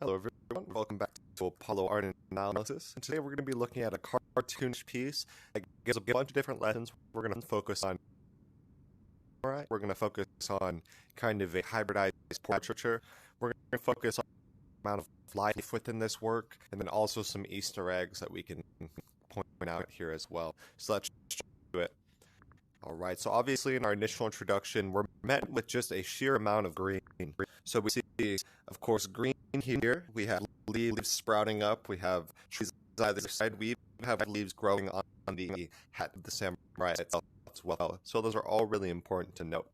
Hello everyone, welcome back to Apollo Art and Analysis. And today we're going to be looking at a cartoonish piece that gives a bunch of different lessons. We're going to focus on we're going to focus on kind of a hybridized portraiture. We're going to focus on the amount of life within this work, and then also some Easter eggs that we can point out here as well. So let's do it. All right, so obviously in our initial introduction, we're met with just a sheer amount of green. So we see, of course, green here. We have leaves sprouting up. We have trees on either side. We even have leaves growing on the hat of the samurai itself as well. So those are all really important to note.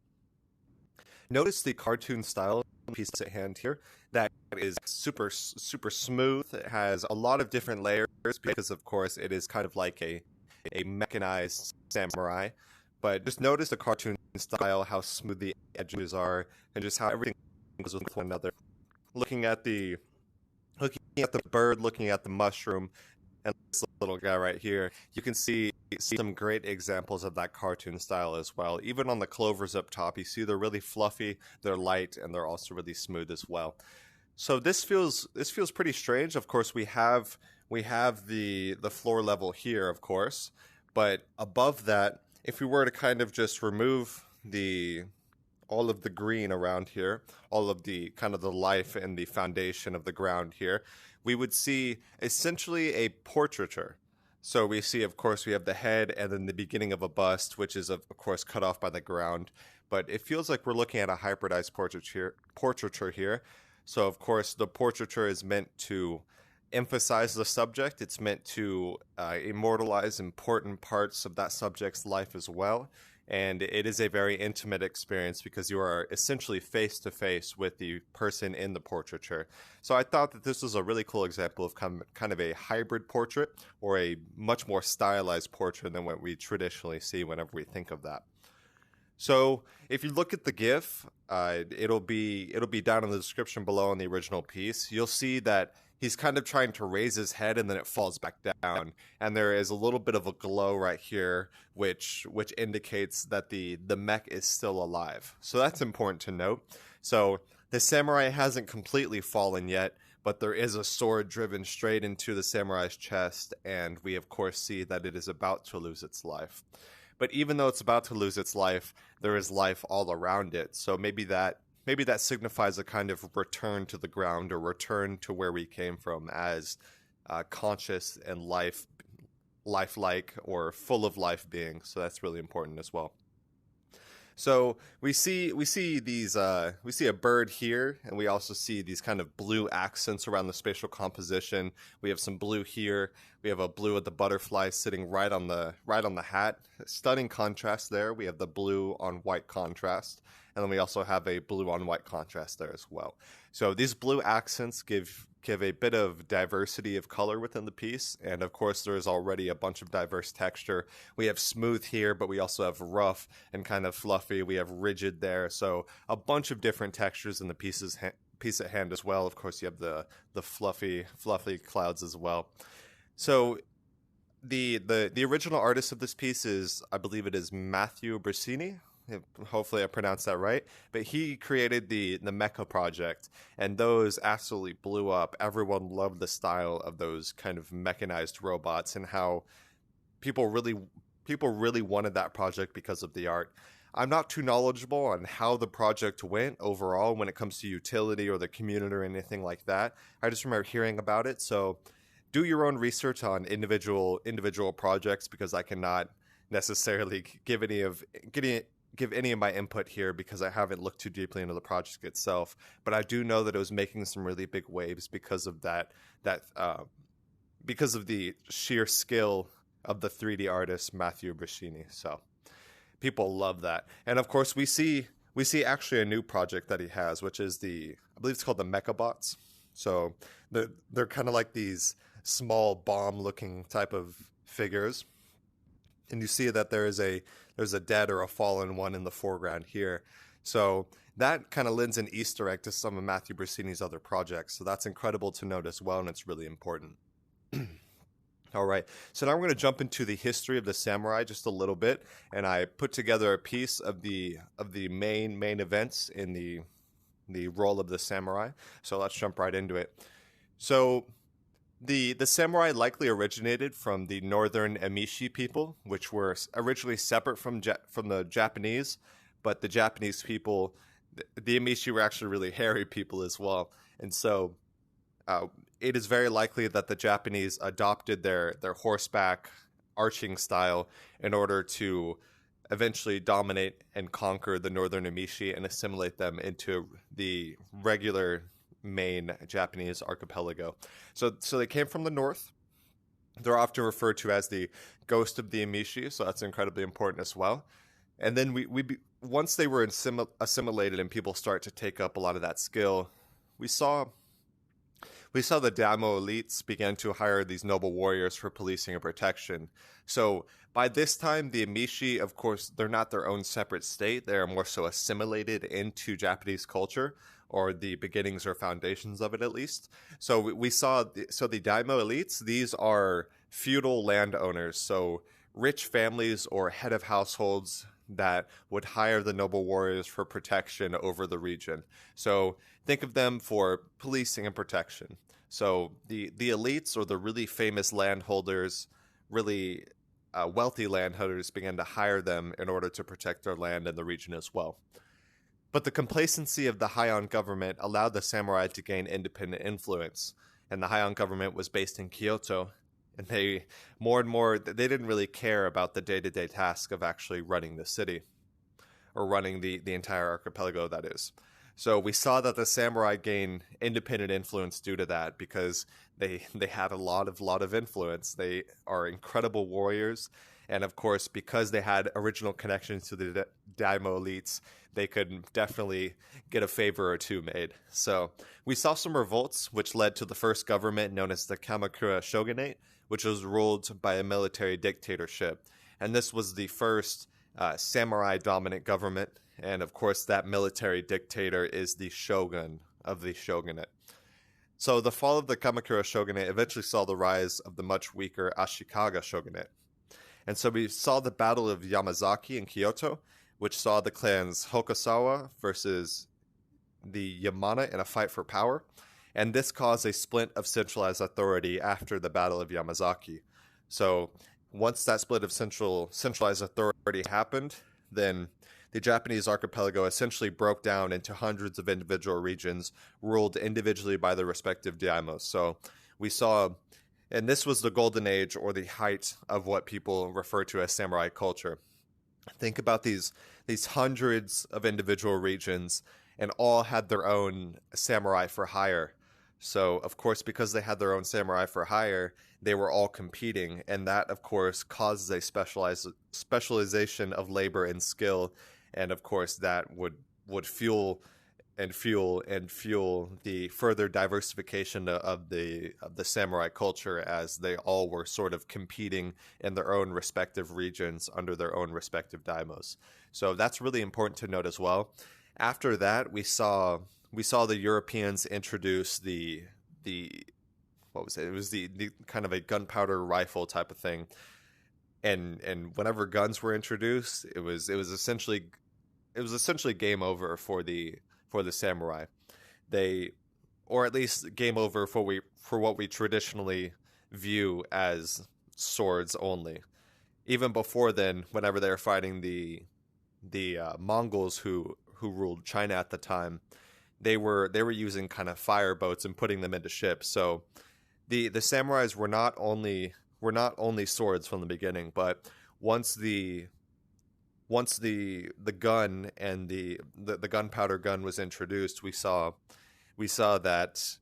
Notice the cartoon style piece at hand here. That is super smooth. It has a lot of different layers because, of course, it is kind of like a mechanized samurai. But just notice the cartoon style, how smooth the edges are, and just how everything goes with one another. Looking at the bird, looking at the mushroom, and this little guy right here, you can see some great examples of that cartoon style as well. Even on the clovers up top, you see they're really fluffy, they're light, and they're also really smooth as well. So this feels pretty strange. Of course, we have the floor level here, of course, but above that, if we were to kind of just remove all of the green around here, all of the kind of the life and the foundation of the ground here, we would see essentially a portraiture. So we see, of course, we have the head and then the beginning of a bust, which is, of course, cut off by the ground. But it feels like we're looking at a hybridized portraiture here. So, of course, the portraiture is meant to emphasize the subject. It's meant to immortalize important parts of that subject's life as well. And it is a very intimate experience because you are essentially face to face with the person in the portraiture. So I thought that this was a really cool example of kind of a hybrid portrait, or a much more stylized portrait than what we traditionally see whenever we think of that. So if you look at the GIF, it'll be down in the description below in the original piece. You'll see that he's kind of trying to raise his head and then it falls back down. And there is a little bit of a glow right here, which indicates that the mech is still alive. So that's important to note. So the samurai hasn't completely fallen yet, but there is a sword driven straight into the samurai's chest. And we, of course, see that it is about to lose its life. But even though it's about to lose its life, there is life all around it. So maybe that signifies a kind of return to the ground, or return to where we came from as conscious and lifelike, or full of life beings. So that's really important as well. So we see a bird here, and we also see these kind of blue accents around the spatial composition. We have some blue here. We have a blue with the butterfly sitting right on the hat. Stunning contrast there. We have the blue on white contrast, and then we also have a blue on white contrast there as well. So these blue accents give a bit of diversity of color within the piece, and of course there is already a bunch of diverse texture. We have smooth here, but we also have rough and kind of fluffy. We have rigid there, so a bunch of different textures in the piece at hand as well. Of course, you have the fluffy clouds as well. So the original artist of this piece is, I believe it is Matthieu Braccini. Hopefully I pronounced that right. But he created the Mecha project, and those absolutely blew up. Everyone loved the style of those kind of mechanized robots, and how people really wanted that project because of the art. I'm not too knowledgeable on how the project went overall when it comes to utility or the community or anything like that. I just remember hearing about it. So do your own research on individual projects, because I cannot necessarily give any of my input here because I haven't looked too deeply into the project itself. But I do know that it was making some really big waves because of because of the sheer skill of the 3D artist Matthieu Braccini. So people love that. And of course we see actually a new project that he has, which is I believe it's called the Mekabots. So they're kind of like these small bomb looking type of figures. And you see that there's a dead or a fallen one in the foreground here. So that kind of lends an Easter egg to some of Matthieu Braccini's other projects. So that's incredible to note as well, and it's really important. All right, so now we're going to jump into the history of the samurai just a little bit, and I put together a piece of the main events in the the role of the samurai. So let's jump right into it. So the samurai likely originated from the northern Emishi people, which were originally separate from the Japanese, but the Japanese people, the Emishi were actually really hairy people as well, and so it is very likely that the Japanese adopted their horseback arching style in order to eventually dominate and conquer the northern Emishi and assimilate them into the regular main Japanese archipelago. So they came from the north. They're often referred to as the ghost of the Emishi, so that's incredibly important as well. And then once they were assimilated and people start to take up a lot of that skill, we saw the daimyo elites began to hire these noble warriors for policing and protection. So by this time, the Emishi, of course, they're not their own separate state. They are more so assimilated into Japanese culture, or the beginnings or foundations of it at least. So we saw, the daimyo elites, these are feudal landowners, so rich families or head of households that would hire the noble warriors for protection over the region. So think of them for policing and protection. So the elites, or the really famous landholders, really wealthy landholders, began to hire them in order to protect their land and the region as well. But the complacency of the Heian government allowed the samurai to gain independent influence, and the Heian government was based in Kyoto, and they didn't really care about the day-to-day task of actually running the city, or running the entire archipelago, that is. So we saw that the samurai gained independent influence due to that, because they had a lot of influence. They are incredible warriors, and of course, because they had original connections to the daimyo elites, they could definitely get a favor or two made. So we saw some revolts, which led to the first government known as the Kamakura Shogunate, which was ruled by a military dictatorship. And this was the first samurai-dominant government. And of course, that military dictator is the shogun of the shogunate. So the fall of the Kamakura Shogunate eventually saw the rise of the much weaker Ashikaga Shogunate. And so we saw the Battle of Yamazaki in Kyoto, which saw the clans Hokusawa versus the Yamana in a fight for power. And this caused a split of centralized authority after the Battle of Yamazaki. So once that split of centralized authority happened, then the Japanese archipelago essentially broke down into hundreds of individual regions ruled individually by the respective daimyos. So we saw, and this was the golden age, or the height of what people refer to as samurai culture. Think about these hundreds of individual regions, and all had their own samurai for hire. So, of course, because they had their own samurai for hire, they were all competing, and that, of course, causes a specialization of labor and skill, and of course, that would fuel the further diversification of the samurai culture, as they all were sort of competing in their own respective regions under their own respective daimyos. So that's really important to note as well. After that, we saw the Europeans introduce the what was it? It was the kind of a gunpowder rifle type of thing, and whenever guns were introduced, it was essentially game over for the samurai. Or at least game over for what we traditionally view as swords only. Even before then, whenever they were fighting the Mongols who ruled China at the time, they were using kind of fire boats and putting them into ships. So the samurais were not only swords from the beginning, but once the gun and the gunpowder gun was introduced, we saw that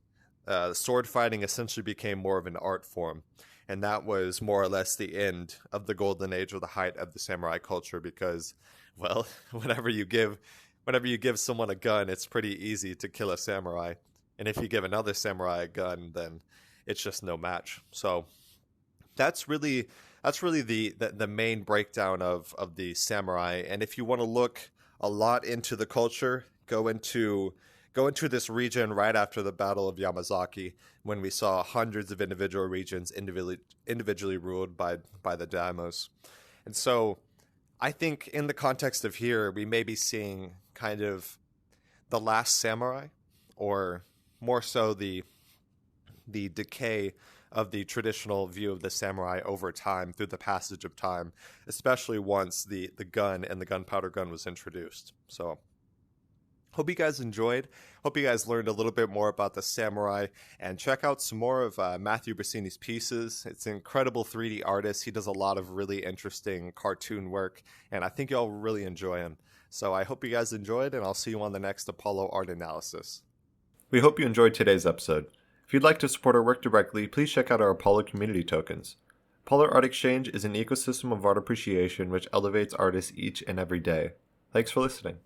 sword fighting essentially became more of an art form, and that was more or less the end of the golden age, or the height of the samurai culture, because, well, whenever you give someone a gun, it's pretty easy to kill a samurai, and if you give another samurai a gun, then it's just no match. So that's really the main breakdown of the samurai. And if you want to look a lot into the culture, go into this region right after the Battle of Yamazaki, when we saw hundreds of individual regions individually ruled by the daimyos. And so I think in the context of here, we may be seeing kind of the last samurai, or more so the decay of the traditional view of the samurai over time through the passage of time, especially once the gun and the gunpowder gun was introduced. So hope you guys enjoyed. Hope you guys learned a little bit more about the samurai, and check out some more of Matthieu Braccini's pieces. It's an incredible 3D artist. He does a lot of really interesting cartoon work, and I think y'all really enjoy him. So I hope you guys enjoyed, and I'll see you on the next Apollo art analysis. We hope you enjoyed today's episode. If you'd like to support our work directly, please check out our Apollo community tokens. Apollo Art Exchange is an ecosystem of art appreciation which elevates artists each and every day. Thanks for listening.